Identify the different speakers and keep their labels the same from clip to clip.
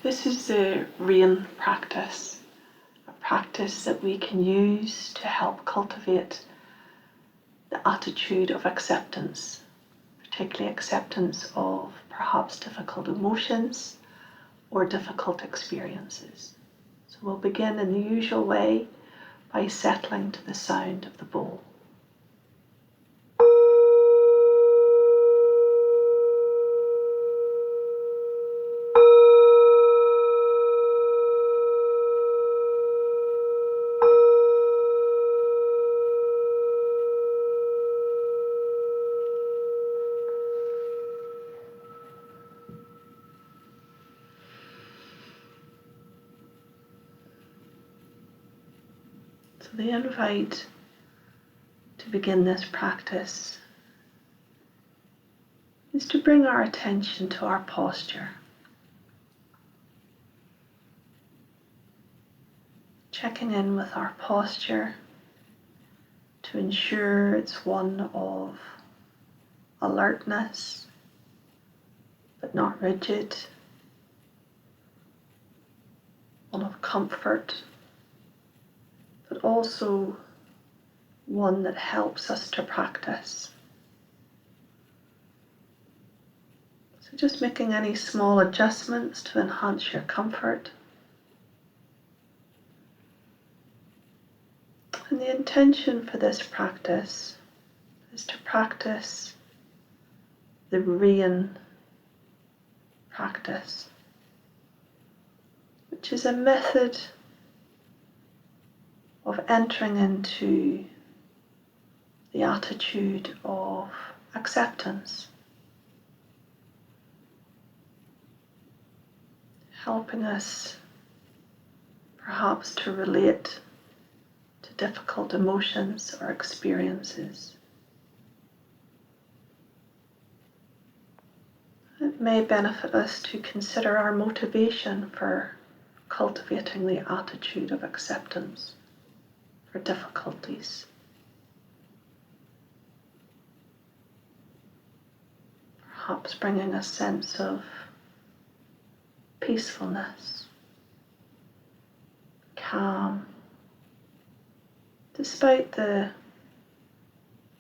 Speaker 1: This is the RAIN practice, a practice that we can use to help cultivate the attitude of acceptance, particularly acceptance of perhaps difficult emotions or difficult experiences. So we'll begin in the usual way by settling to the sound of the bowl. So the invite to begin this practice is to bring our attention to our posture. Checking in with our posture to ensure it's one of alertness, but not rigid, one of comfort, but also one that helps us to practice. So just making any small adjustments to enhance your comfort. And the intention for this practice is to practice the RAIN practice, which is a method of entering into the attitude of acceptance, helping us perhaps to relate to difficult emotions or experiences. It may benefit us to consider our motivation for cultivating the attitude of acceptance for difficulties. Perhaps bringing a sense of peacefulness, calm, despite the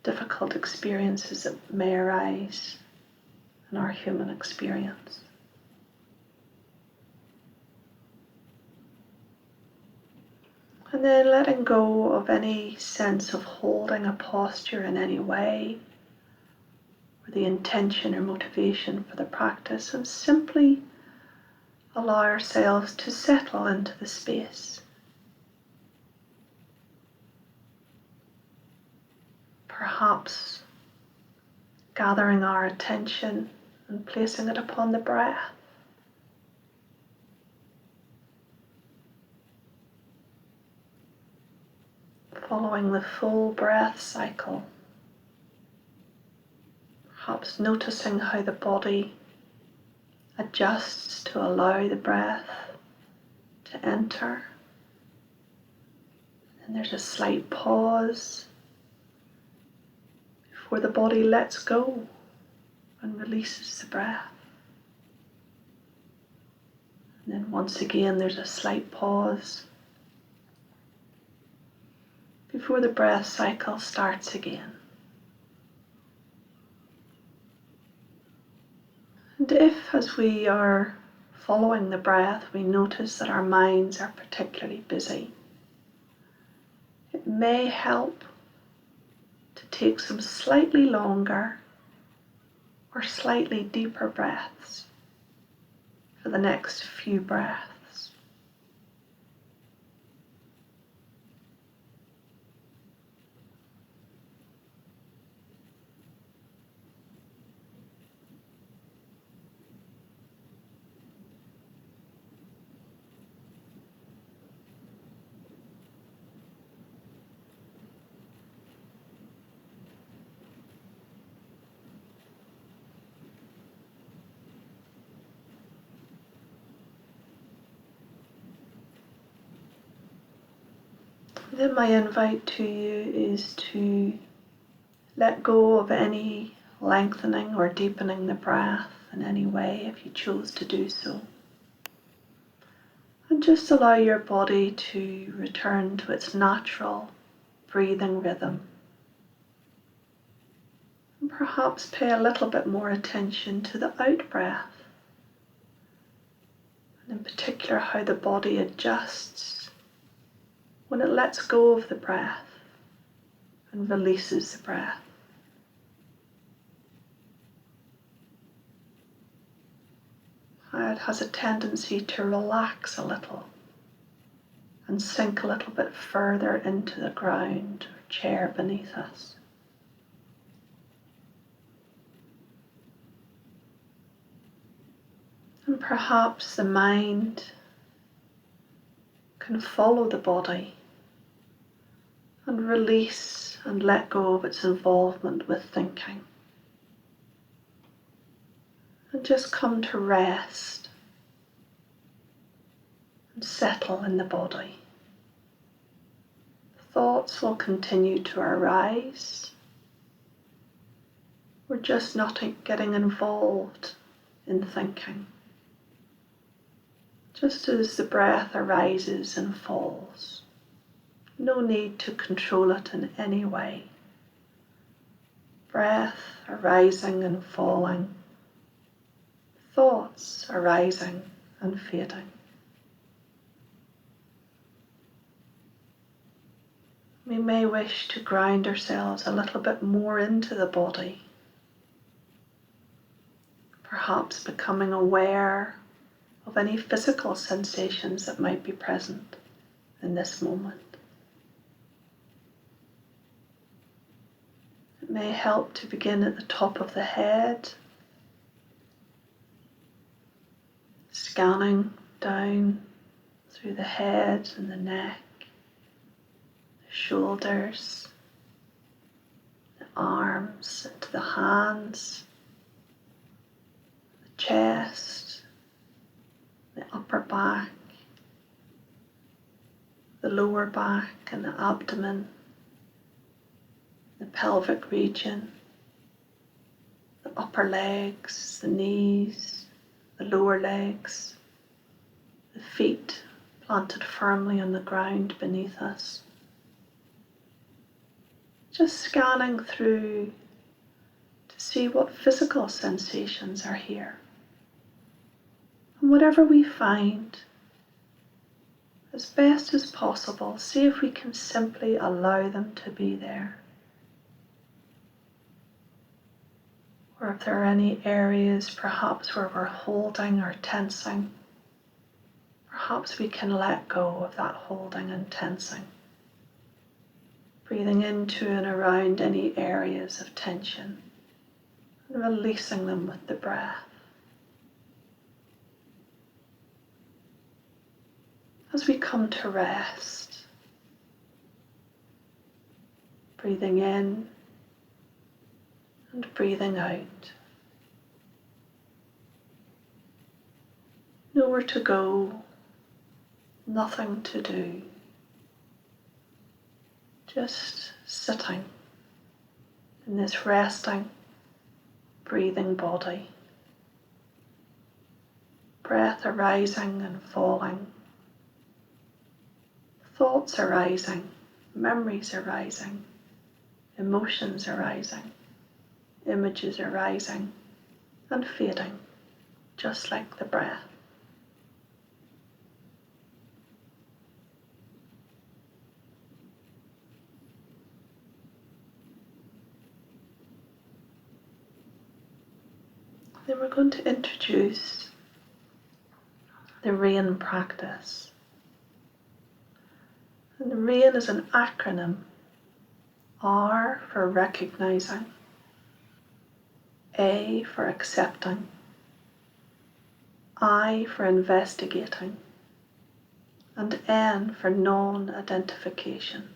Speaker 1: difficult experiences that may arise in our human experience. And then letting go of any sense of holding a posture in any way, or the intention or motivation for the practice, and simply allow ourselves to settle into the space. Perhaps gathering our attention and placing it upon the breath. Following the full breath cycle. Perhaps noticing how the body adjusts to allow the breath to enter. And there's a slight pause before the body lets go and releases the breath. And then once again there's a slight pause before the breath cycle starts again. And if, as we are following the breath, we notice that our minds are particularly busy, it may help to take some slightly longer or slightly deeper breaths for the next few breaths. Then my invite to you is to let go of any lengthening or deepening the breath in any way if you chose to do so. And just allow your body to return to its natural breathing rhythm. And perhaps pay a little bit more attention to the out breath. And in particular, how the body adjusts when it lets go of the breath and releases the breath. How it has a tendency to relax a little and sink a little bit further into the ground or chair beneath us. And perhaps the mind can follow the body and release and let go of its involvement with thinking. And just come to rest and settle in the body. Thoughts will continue to arise. We're just not getting involved in thinking. Just as the breath arises and falls. No need to control it in any way. Breath arising and falling. Thoughts arising and fading. We may wish to ground ourselves a little bit more into the body. Perhaps becoming aware of any physical sensations that might be present in this moment. It may help to begin at the top of the head, scanning down through the head and the neck, the shoulders, the arms into the hands, the chest, the upper back, the lower back and the abdomen, the pelvic region, the upper legs, the knees, the lower legs, the feet planted firmly on the ground beneath us. Just scanning through to see what physical sensations are here. And whatever we find, as best as possible, see if we can simply allow them to be there. Or if there are any areas perhaps where we're holding or tensing, perhaps we can let go of that holding and tensing. Breathing into and around any areas of tension and releasing them with the breath. As we come to rest, breathing in and breathing out. Nowhere to go, nothing to do. Just sitting in this resting, breathing body. Breath arising and falling. Thoughts arising, memories arising, emotions arising, images arising and fading, just like the breath. Then we're going to introduce the RAIN practice. And the RAIN is an acronym. R for recognizing, A for accepting, I for investigating, and N for non-identification.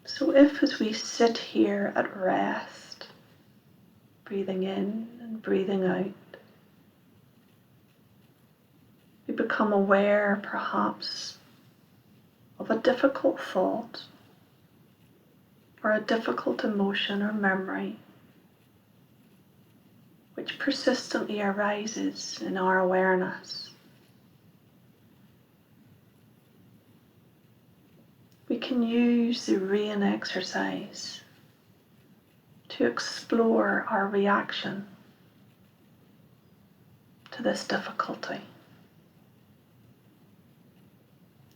Speaker 1: So if as we sit here at rest, breathing in and breathing out, we become aware perhaps of a difficult thought or a difficult emotion or memory which persistently arises in our awareness, we can use the rain exercise to explore our reaction to this difficulty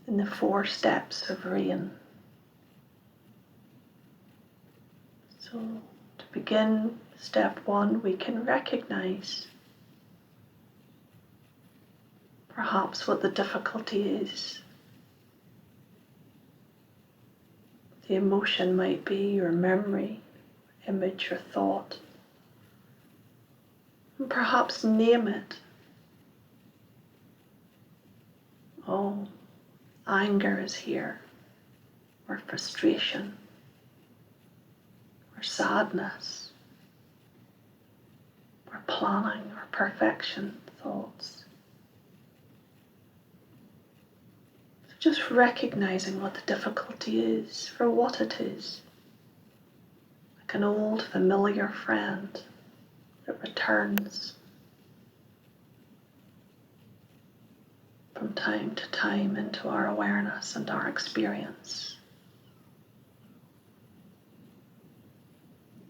Speaker 1: in the 4 steps of rain. So to begin step 1, we can recognize perhaps what the difficulty is. The emotion might be your memory, image, or thought. And perhaps name it. Oh, anger is here, or frustration, or sadness, or planning, or perfection thoughts. So just recognizing what the difficulty is for what it is, like an old familiar friend that returns from time to time into our awareness and our experience.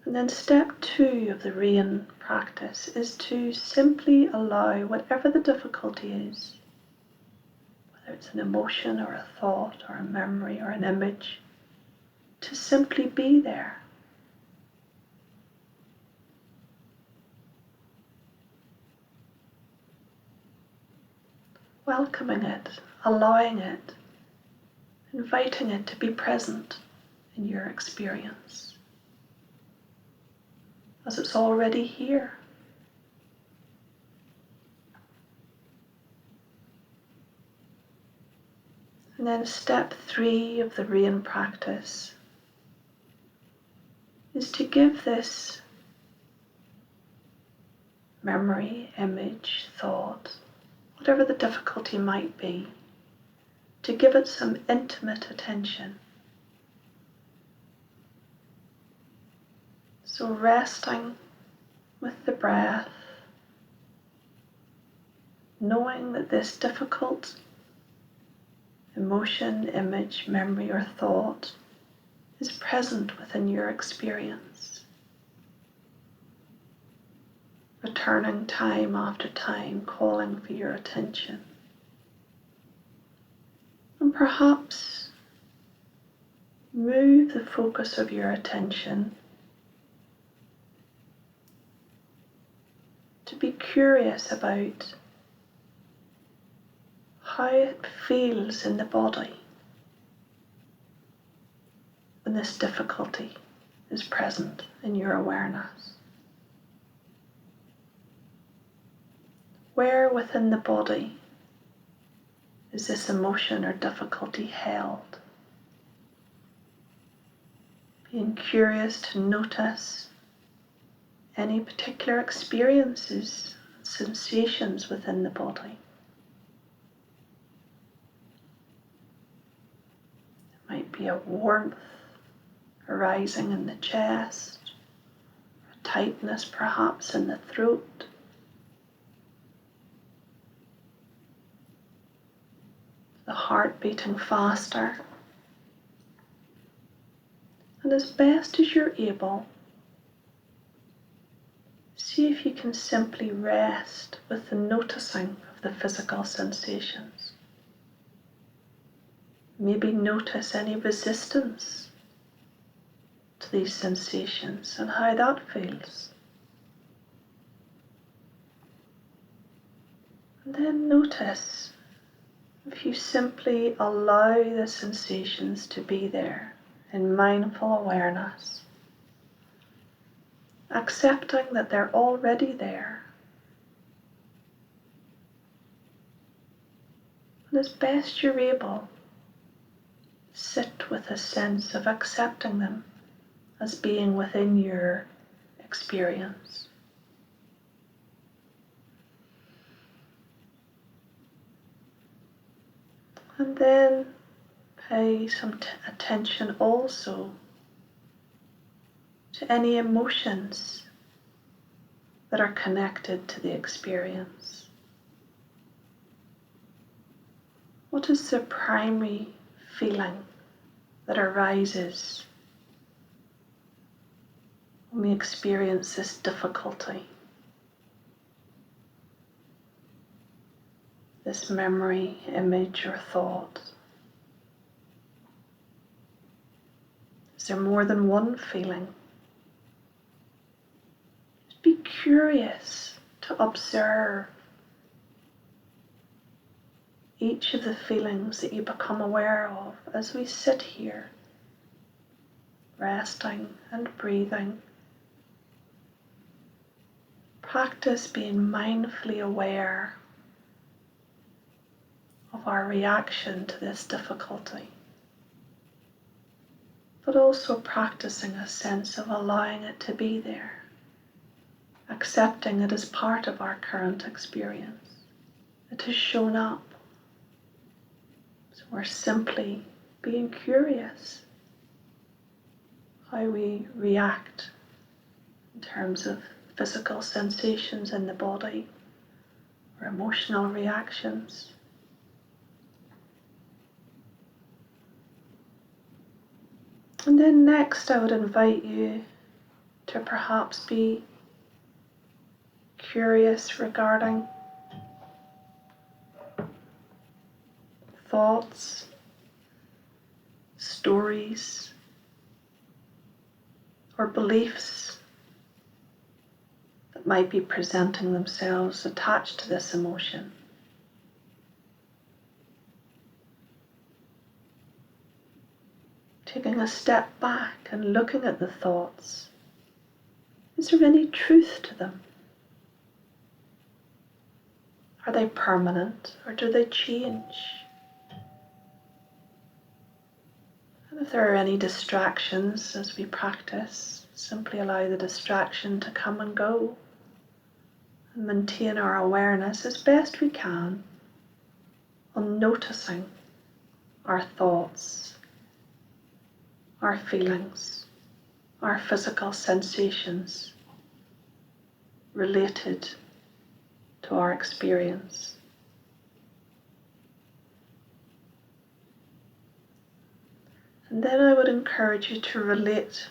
Speaker 1: And then step 2 of the rain practice is to simply allow whatever the difficulty is, whether it's an emotion or a thought or a memory or an image, to simply be there. Welcoming it, allowing it, inviting it to be present in your experience, as it's already here. And then step 3 of the rain practice is to give this memory, image, thought, whatever the difficulty might be, to give it some intimate attention. So resting with the breath, knowing that this difficult emotion, image, memory, or thought is present within your experience. Returning time after time, calling for your attention. And perhaps move the focus of your attention to be curious about how it feels in the body when this difficulty is present in your awareness. Where within the body is this emotion or difficulty held? Being curious to notice any particular experiences, sensations within the body. It might be a warmth arising in the chest, a tightness perhaps in the throat, the heart beating faster. And as best as you're able, see if you can simply rest with the noticing of the physical sensations. Maybe notice any resistance to these sensations and how that feels. And then notice if you simply allow the sensations to be there in mindful awareness, accepting that they're already there. And as best you're able, sit with a sense of accepting them as being within your experience. And then pay some attention also to any emotions that are connected to the experience? What is the primary feeling that arises when we experience this difficulty, this memory, image, or thought? Is there more than one feeling? Just be curious to observe each of the feelings that you become aware of as we sit here, resting and breathing. Practice being mindfully aware of our reaction to this difficulty, but also practicing a sense of allowing it to be there, accepting it as part of our current experience. It has shown up. So we're simply being curious how we react in terms of physical sensations in the body or emotional reactions. And then next, I would invite you to perhaps be curious regarding thoughts, stories, or beliefs that might be presenting themselves attached to this emotion. Taking a step back and looking at the thoughts. Is there any truth to them? Are they permanent or do they change? And if there are any distractions as we practice, simply allow the distraction to come and go and maintain our awareness as best we can on noticing our thoughts, our feelings, our physical sensations related to our experience. And then I would encourage you to relate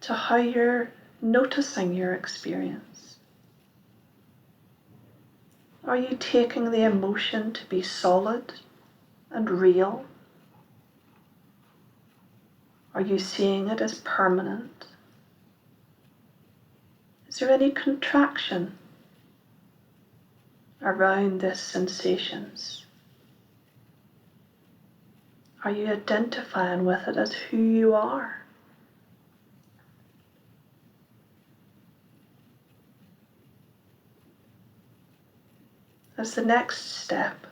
Speaker 1: to how you're noticing your experience. Are you taking the emotion to be solid and real? Are you seeing it as permanent? Is there any contraction around these sensations? Are you identifying with it as who you are? As the next step,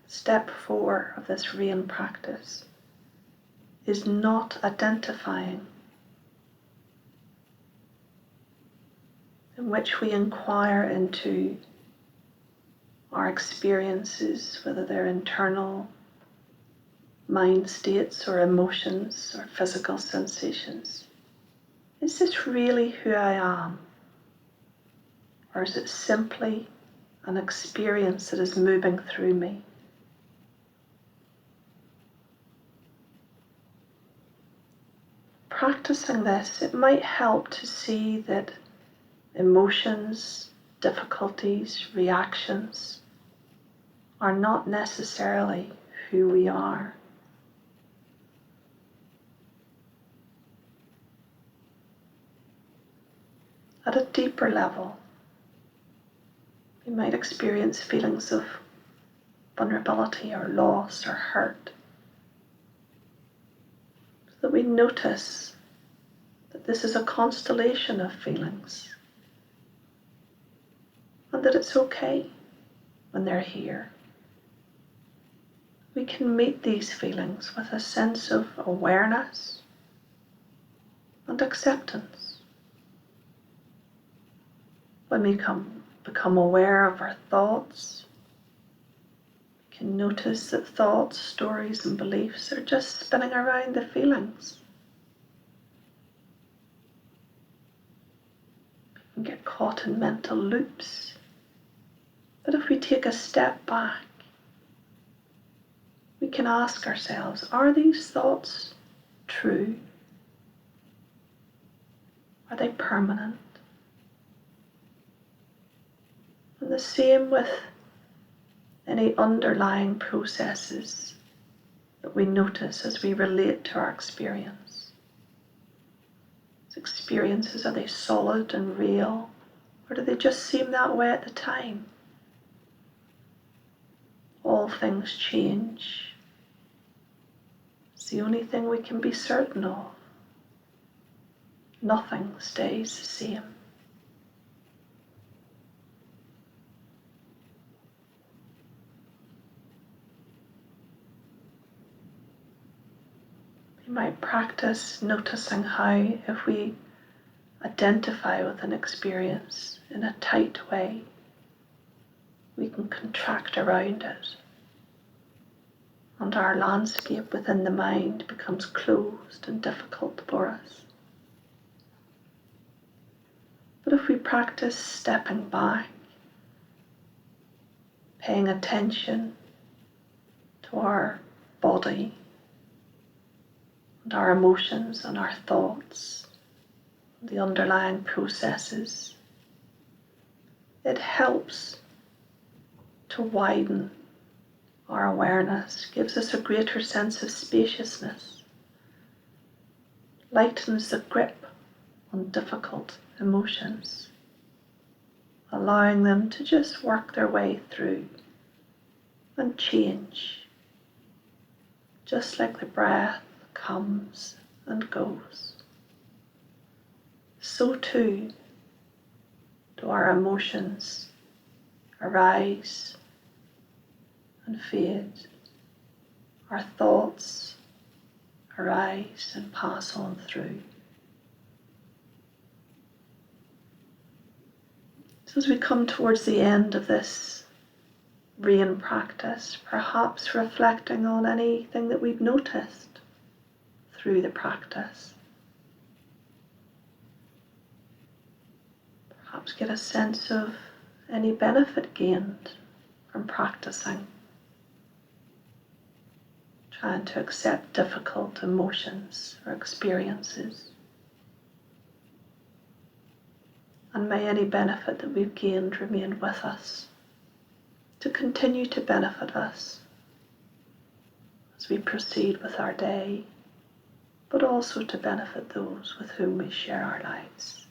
Speaker 1: step 4 of this RAIN practice, is not identifying, in which we inquire into our experiences, whether they're internal mind states or emotions or physical sensations. Is this really who I am? Or is it simply an experience that is moving through me? Practicing this, it might help to see that emotions, difficulties, reactions are not necessarily who we are. At a deeper level, we might experience feelings of vulnerability or loss or hurt, so that we notice that this is a constellation of feelings and that it's okay when they're here. We can meet these feelings with a sense of awareness and acceptance. When we become aware of our thoughts, we can notice that thoughts, stories, and beliefs are just spinning around the feelings. and get caught in mental loops. But if we take a step back, we can ask ourselves, are these thoughts true? Are they permanent? And the same with any underlying processes that we notice as we relate to our experience. These experiences, are they solid and real, or do they just seem that way at the time? All things change. It's the only thing we can be certain of. Nothing stays the same. We might practice noticing how, if we identify with an experience in a tight way, we can contract around it, and our landscape within the mind becomes closed and difficult for us. But if we practice stepping back, paying attention to our body and our emotions and our thoughts, the underlying processes, it helps to widen our awareness, gives us a greater sense of spaciousness, lightens the grip on difficult emotions, allowing them to just work their way through and change, just like the breath comes and goes. So too do our emotions arise and fade. Our thoughts arise and pass on through. So as we come towards the end of this rain practice, perhaps reflecting on anything that we've noticed through the practice. Perhaps get a sense of any benefit gained from practicing, trying to accept difficult emotions or experiences. And may any benefit that we've gained remain with us, to continue to benefit us as we proceed with our day, but also to benefit those with whom we share our lives.